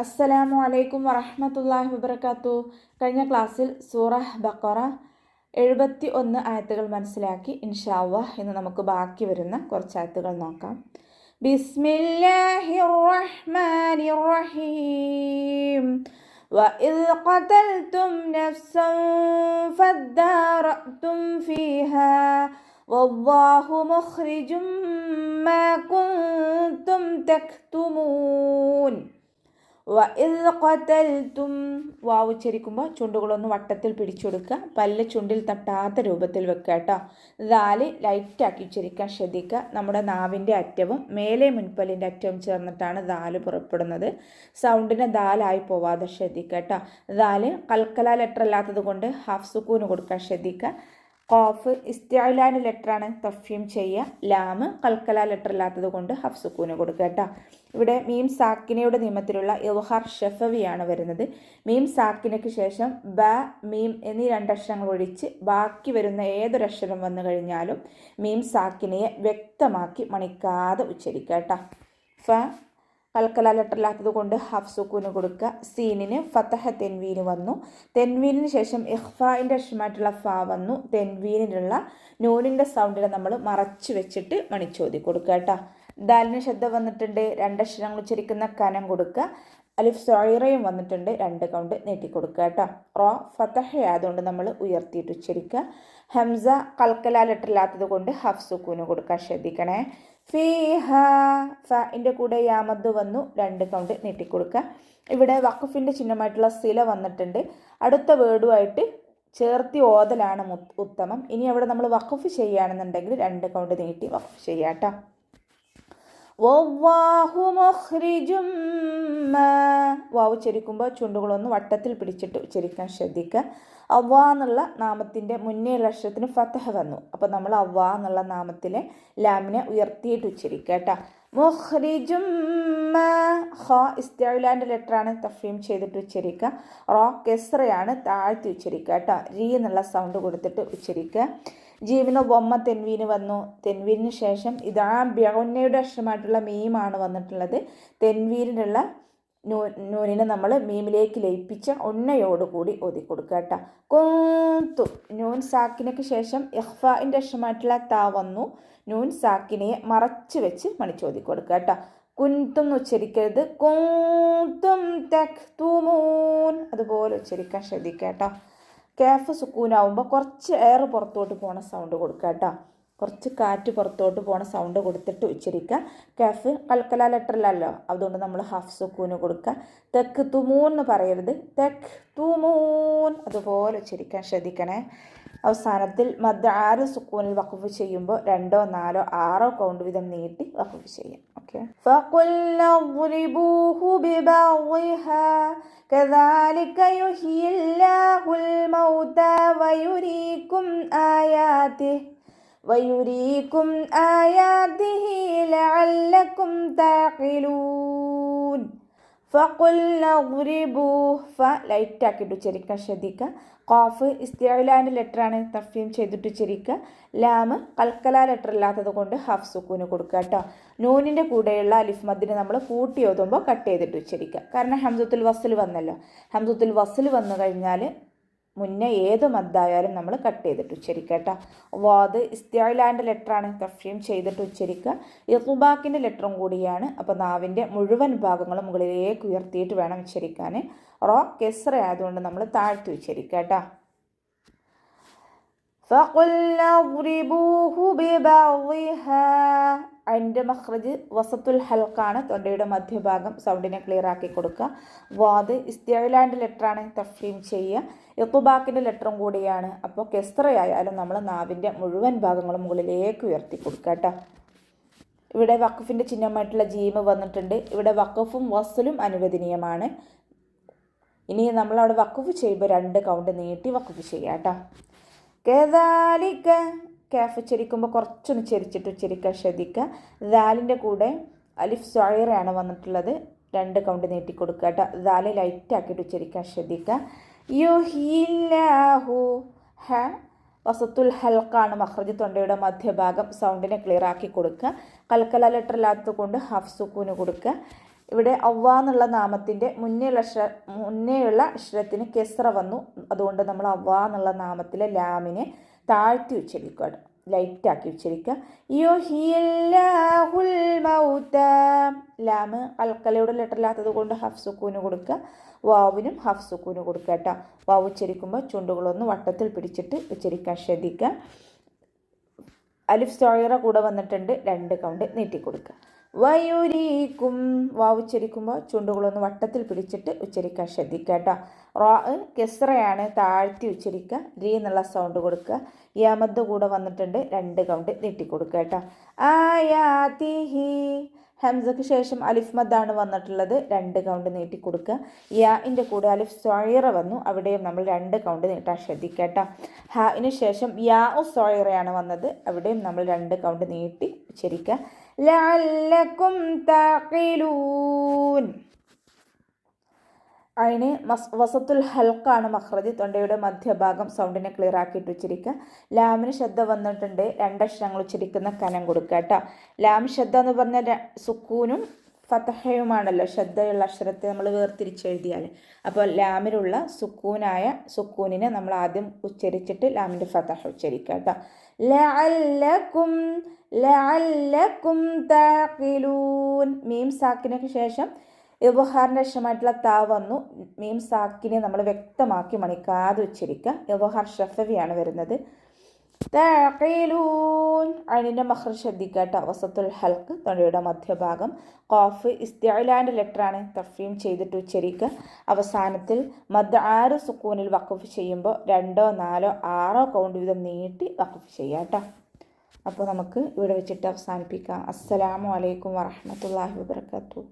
അസ്സലാമു അലൈക്കും വറഹ്മത്തുള്ളാഹി വബറകാത്തു. കഴിഞ്ഞ ക്ലാസ്സിൽ സൂറ ബഖറ 71 ആയത്തുകൾ മനസ്സിലാക്കി. ഇൻഷാ അല്ലാഹ് ഇന്ന് നമുക്ക് ബാക്കി വരുന്ന കുറച്ച് ആയത്തുകൾ നോക്കാം. ബിസ്മില്ലാഹിർ റഹ്മാനിർ റഹീം. വഇദ് ഖതൽതും നഫ്സൻ ഫദ്ദാറഅ്തും ഫീഹാ വല്ലാഹു മുഖ്രിജും മാ കുൻതും തക്തുമൂൻ. വാവ് ഉച്ചരിക്കുമ്പോൾ ചുണ്ടുകളൊന്ന് വട്ടത്തിൽ പിടിച്ചെടുക്കുക, പല്ല് ചുണ്ടിൽ തട്ടാത്ത രൂപത്തിൽ വെക്കുക കേട്ടോ. ദാല് ലൈറ്റാക്കി ഉച്ചരിക്കാൻ ശ്രദ്ധിക്കുക. നമ്മുടെ നാവിൻ്റെ അറ്റവും മേലെ മുൻപല്ലിൻ്റെ അറ്റവും ചേർന്നിട്ടാണ് ദാല് പുറപ്പെടുന്നത്. സൗണ്ടിന് ദാലായി പോവാതെ ശ്രദ്ധിക്കുക കേട്ടോ. ദാല് കൽക്കല ലെറ്റർ അല്ലാത്തത് കൊണ്ട് ഹാഫ് സുക്കൂന് കൊടുക്കാൻ ശ്രദ്ധിക്കുക. ഖാഫ് ഇസ്തിഅലാൻ്റെ ലെറ്ററാണ്, തഫ്ഹീം ചെയ്യുക. ലാം കൽക്കല ലെറ്റർ അല്ലാത്തത് കൊണ്ട് ഹഫ് സുക്കൂന് കൊടുക്കുക കേട്ടോ. ഇവിടെ മീം സാക്കിനയുടെ നിയമത്തിലുള്ള ഇൽഹാർ ഷഫവിയാണ് വരുന്നത്. മീം സാക്കിനയ്ക്ക് ശേഷം ബ, മീം എന്നീ രണ്ടക്ഷരങ്ങൾ ഒഴിച്ച് ബാക്കി വരുന്ന ഏതൊരക്ഷരം വന്നു കഴിഞ്ഞാലും മീം സാക്കിനയെ വ്യക്തമാക്കി മണിക്കാതെ ഉച്ചരിക്കുക കേട്ടോ. ഫ കൽക്കല ലെറ്റർ അല്ലാത്തത് കൊണ്ട് ഹഫ് സുക്കൂന് കൊടുക്കുക. സീനിന് ഫതഹ തെൻവീന് വന്നു. തെൻവീനിന് ശേഷം ഇഖ്ഫായിൻ്റെ അക്ഷരമായിട്ടുള്ള ഫ വന്നു. തെൻവീനിലുള്ള നൂനിൻ്റെ സൗണ്ടിനെ നമ്മൾ മറച്ചു വെച്ചിട്ട് മണിച്ചോതി കൊടുക്കുക കേട്ടോ. ദാലിന് ശബ്ദ വന്നിട്ടുണ്ട്, രണ്ടക്ഷരങ്ങൾ ഉച്ചരിക്കുന്ന കനം കൊടുക്കുക. അലിഫ് സൊയറയും വന്നിട്ടുണ്ട്, 2 കൗണ്ട് നീട്ടിക്കൊടുക്കുക കേട്ടോ. റോ ഫതഹ ആയതുകൊണ്ട് നമ്മൾ ഉയർത്തിയിട്ട് ഉച്ചരിക്കുക. ഹംസ കൽക്കല ലെറ്റർ ഇല്ലാത്തത് കൊണ്ട് ഹഫ് സുക്കൂന് കൊടുക്കാൻ ശ്രദ്ധിക്കണേ. ഫീഹ ഫിൻ്റെ കൂടെ യാമദ് വന്നു, 2 കൗണ്ട് നീട്ടിക്കൊടുക്കുക. ഇവിടെ വഖഫിൻ്റെ ചിഹ്നമായിട്ടുള്ള സില വന്നിട്ടുണ്ട്. അടുത്ത വേർഡുമായിട്ട് ചേർത്തി ഓതലാണ് ഉത്തമം. ഇനി അവിടെ നമ്മൾ വഖഫ് ചെയ്യുകയാണെന്നുണ്ടെങ്കിൽ 2 കൗണ്ട് നീട്ടി വഖഫ് ചെയ്യാം കേട്ടോ. വല്ലാഹു മുഖ്രിജും മാ വാവ് ഉച്ചരിക്കുമ്പോൾ ചുണ്ടുകളൊന്ന് വട്ടത്തിൽ പിടിച്ചിട്ട് ഉച്ചരിക്കാൻ ശ്രദ്ധിക്കുക. അവ്വാ എന്നുള്ള നാമത്തിൻ്റെ മുന്നേയുള്ള അക്ഷരത്തിന് ഫതഹ വന്നു. അപ്പോൾ നമ്മൾ അവ്വാ എന്നുള്ള നാമത്തിലെ ലാമിനെ ഉയർത്തിയിട്ട് ഉച്ചരിക്കുക കേട്ടോ. മുഖ്രിജും മാ ഖ ഇസ്തിഅലാൻ്റെ ലെറ്ററാണ്, തഫ്ഹീം ചെയ്തിട്ട് ഉച്ചരിക്കുക. റോ കെസ്റയാണ്, താഴ്ത്തി ഉച്ചരിക്കുക കേട്ടോ. രീ എന്നുള്ള സൗണ്ട് കൊടുത്തിട്ട് ഉച്ചരിക്കുക. ജീമിന് ബൊമ്മ തെൻവീന് വന്നു. തെൻവീനിന് ശേഷം ഇതാ ബ്യൗന്നയുടെ അക്ഷരമായിട്ടുള്ള മീമാണ് വന്നിട്ടുള്ളത്. തെൻവീനിനുള്ള നൂനിനെ നമ്മൾ മീമിലേക്ക് ലയിപ്പിച്ച ഒന്നയോടുകൂടി ഓതി കൊടുക്കുക കേട്ടോ. കുന്തു നൂൻ സാക്കിനയ്ക്ക് ശേഷം ഇഖ്ഫായിൻ്റെ അക്ഷരമായിട്ടുള്ള താ വന്നു. നൂൻ സാക്കിനയെ മറച്ചു വെച്ച് മണിച്ചോതി കൊടുക്കുക കേട്ടോ. കുന്തും ഉച്ചരിക്കരുത്, കുന്തും തക്തുമൂൻ അതുപോലെ ഉച്ചരിക്കാൻ ശ്രദ്ധിക്കുക കേട്ടോ. കാഫ് സുക്കൂനാവുമ്പോൾ കുറച്ച് എയർ പുറത്തോട്ട് പോണ സൗണ്ട് കൊടുക്കുക കേട്ടോ. കുറച്ച് കാറ്റ് പുറത്തോട്ട് പോണ സൗണ്ട് കൊടുത്തിട്ട് ഉച്ചരിക്കുക. കാഫ് കൽക്കല ലെറ്ററിലല്ലോ, അതുകൊണ്ട് നമ്മൾ ഹാഫ് സുക്കൂന് കൊടുക്കുക. തെക്ക് തുമൂൻ എന്ന് പറയരുത്, തെക്ക് തുമൂൻ അതുപോലെ ഉച്ചരിക്കാൻ ശ്രദ്ധിക്കണേ. അവസാനത്തിൽ മദ് 6 സുക്കൂനിൽ വഖഫ് ചെയ്യുമ്പോൾ 2, 4, 6 കൗണ്ട് വീതം നീട്ടി വഖഫ് ചെയ്യാം. ഓക്കെ. كذلك يحيي الله الموتى ويريكم آياته لعلكم تعقلون. ഫഖുൽന ദ്രിബൂഹ് ലൈറ്റ് ആക്കിയിട്ട് ഉച്ചരിക്കാൻ ശ്രദ്ധിക്കുക. ഖാഫ് ഇസ്തിഅലാൻ്റെ ലെറ്ററാണ്, തഫ്ഹീം ചെയ്തിട്ട് ഉച്ചരിക്കുക. ലാം കൽക്കല ലെറ്റർ ഇല്ലാത്തത് കൊണ്ട് ഹാഫ് സുക്കൂന് കൊടുക്കുക കേട്ടോ. നൂനിൻ്റെ കൂടെയുള്ള അലിഫ് മദ്ദിനെ നമ്മൾ കൂട്ടി ഓതുമ്പോൾ കട്ട് ചെയ്തിട്ട് ഉച്ചരിക്കുക. കാരണം ഹംസത്തുൽ വസ്ൽ വന്നല്ലോ. ഹംസത്തുൽ വസ്ൽ വന്നു കഴിഞ്ഞാൽ മുന്നേ ഏത് മദ്ദായാലും നമ്മൾ കട്ട് ചെയ്തിട്ട് ഉച്ചരിക്കുക കേട്ടോ. വാദ് ഇസ്തിഅലാൻ്റെ ലെറ്ററാണ്, തഫ്ഹീം ചെയ്തിട്ട് ഉച്ചരിക്കുക. ഇഖ്ബാക്കിൻ്റെ ലെറ്ററും കൂടിയാണ്. അപ്പോൾ നാവിൻ്റെ മുഴുവൻ ഭാഗങ്ങളും മുകളിലേക്ക് ഉയർത്തിയിട്ട് വേണം ഉച്ചരിക്കാൻ. റോ കെസ്റ ആയതുകൊണ്ട് നമ്മൾ താഴ്ത്തി ഉച്ചരിക്കുക കേട്ടോ. അതിൻ്റെ മഖ്റജ് വസത്തുൽ ഹൽക്കാണ്, തൊണ്ടയുടെ മധ്യഭാഗം. സൗണ്ടിനെ ക്ലിയർ ആക്കി കൊടുക്കുക. വാദ് ഇസ്തിഅലാൻ്റെ ലെറ്ററാണ്, തഫ്ഹീം ചെയ്യുക. ഇഖ്ബാക്കിൻ്റെ ലെറ്ററും കൂടിയാണ്. അപ്പോൾ കെസ്റയായാലും നമ്മൾ നാവിൻ്റെ മുഴുവൻ ഭാഗങ്ങളും മുകളിലേക്ക് ഉയർത്തി കൊടുക്കുക കേട്ടോ. ഇവിടെ വഖഫിൻ്റെ ചിഹ്നമായിട്ടുള്ള ജീമ് വന്നിട്ടുണ്ട്. ഇവിടെ വഖഫും വസ്ലും അനുവദനീയമാണ്. ഇനി നമ്മളവിടെ വഖഫ് ചെയ്യുമ്പോൾ 2 കൗണ്ട് നീട്ടി വഖഫ് ചെയ്യുക കേട്ടോ. കദാലിക കാഫ് ഉച്ചരിക്കുമ്പോൾ കുറച്ചൊന്ന് ചെരിച്ചിട്ട് ഉച്ചരിക്കാൻ ശ്രദ്ധിക്കുക. ദാലിൻ്റെ കൂടെ അലിഫ് സൊയറയാണ് വന്നിട്ടുള്ളത്, 2 കൗണ്ട് നീട്ടി കൊടുക്കുക കേട്ടോ. ദാല് ലൈറ്റ് ആക്കിയിട്ട് ഉച്ചരിക്കാൻ ശ്രദ്ധിക്കുക. യുഹില്ലാഹു ഹ വസത്തുൽ ഹൽക്കാണ്, മഖ്റജ് തൊണ്ടയുടെ മധ്യഭാഗം. സൗണ്ടിനെ ക്ലിയർ ആക്കി കൊടുക്കുക. കൽക്കല ലെറ്റർ ഇല്ലാത്തത് കൊണ്ട് ഹാഫ് സുക്കൂന് കൊടുക്കുക. ഇവിടെ അവ്വ എന്നുള്ള നാമത്തിൻ്റെ മുന്നേയുള്ള അക്ഷരത്തിന് കെസ്ര വന്നു. അതുകൊണ്ട് നമ്മൾ അവ്വ എന്നുള്ള നാമത്തിലെ ലാമിനെ താഴ്ത്തി ഉച്ചരിക്കുക, ലൈറ്റാക്കി ഉച്ചരിക്കുക. യുഹിയല്ലാഹുൽ മൗത. ലാമ് അൽക്കലയുടെ ലെറ്ററില്ലാത്തത് കൊണ്ട് ഹഫ് സുക്കൂന് കൊടുക്കുക. വാവിനും ഹഫ് സുക്കൂന് കൊടുക്കുക കേട്ടോ. വാവ് ഉച്ചരിക്കുമ്പോൾ ചുണ്ടുകളൊന്ന് വട്ടത്തിൽ പിടിച്ചിട്ട് ഉച്ചരിക്കാൻ ശ്രദ്ധിക്കുക. അലിഫ് സോയറ കൂടെ വന്നിട്ടുണ്ട്, 2 കൗണ്ട് നീട്ടിക്കൊടുക്കുക. വയുരീക്കും. വാവ് ഉച്ചരിക്കുമ്പോൾ ചുണ്ടുകളൊന്ന് വട്ടത്തിൽ പിടിച്ചിട്ട് ഉച്ചരിക്കാൻ ശ്രദ്ധിക്കുക കേട്ടോ. റോ കെസ്റയാണ്, താഴ്ത്തി ഉച്ചരിക്കുക. രീ എന്നുള്ള സൗണ്ട് കൊടുക്കുക. യമദ് കൂടെ വന്നിട്ടുണ്ട്, 2 കൗണ്ട് നീട്ടിക്കൊടുക്കുക കേട്ടോ. ആയാതിഹി. ഹംസക്ക് ശേഷം അലിഫ് മദ്ദാണ് വന്നിട്ടുള്ളത്, 2 കൗണ്ട് നീട്ടിക്കൊടുക്കുക. യാഇൻ്റെ കൂടെ അലിഫ് സോയിറ വന്നു, അവിടെയും നമ്മൾ 2 കൗണ്ട് നീട്ടാൻ ശ്രദ്ധിക്കുക കേട്ടോ. ഹാഇന് ശേഷം യാ ഉ സോയിറയാണ് വന്നത്, അവിടെയും നമ്മൾ 2 കൗണ്ട് നീട്ടി ഉച്ചരിക്കുക. ലഅല്ലക്കും തഖിലൂൻ. അതിന് വസത്തുൽ ഹൽക്കാണ് മഖ്റജ്, തൊണ്ടയുടെ മധ്യഭാഗം. സൗണ്ടിനെ ക്ലിയർ ആക്കിയിട്ട് ഉച്ചരിക്കുക. ലാമിന് ശ്രദ്ധ വന്നിട്ടുണ്ട്, 2 അക്ഷരങ്ങൾ ഉച്ചരിക്കുന്ന കനം കൊടുക്കുക കേട്ടോ. ലാം ശ്രദ്ധ എന്ന് പറഞ്ഞാൽ സുക്കൂനും ഫതഹയുമാണല്ലോ, ശ്രദ്ധയുള്ള അക്ഷരത്തെ നമ്മൾ വേർതിരിച്ചെഴുതിയാൽ. അപ്പോൾ ലാമിലുള്ള സുക്കൂനിനെ നമ്മൾ ആദ്യം ഉച്ചരിച്ചിട്ട് ലാമിൻ്റെ ഫതഹ ഉച്ചരിക്കുക കേട്ടോ. ലഅല്ലക്കും തഖിലൂൻ. മീം സാക്കിനൊക്കെ ശേഷം ഇദ്ഹാറിൻ്റെ അക്ഷരമായിട്ടുള്ള താ വന്നു. മീം സാക്കിനെ നമ്മൾ വ്യക്തമാക്കി മണിക്കാതെ ഉച്ചരിക്കുക. ഇദ്ഹാർ ഷഫവിയാണ് വരുന്നത്. തഖിലൂൻ. അതിൻ്റെ മഖ്റജ് ശ്രദ്ധിക്കുക കേട്ടോ. വസത്തുൽ ഹൽക്ക്, തൊണ്ടയുടെ മധ്യഭാഗം. ഖാഫ് ഇസ്തിഅലാൻ്റെ ലെറ്ററാണ്, തഫ്രീം ചെയ്തിട്ട് ഉച്ചരിക്കുക. അവസാനത്തിൽ മദ് 6 സുക്കൂനിൽ വഖഫ് ചെയ്യുമ്പോൾ 2, 4, 6 കൗണ്ട് വീതം നീട്ടി വഖഫ് ചെയ്യുക കേട്ടോ. അപ്പോൾ നമുക്ക് ഇവിടെ വെച്ചിട്ട് അവസാനിപ്പിക്കാം. അസ്സലാമു അലൈക്കും വറഹ്മത്തുള്ളാഹി വബറകാതുഹു.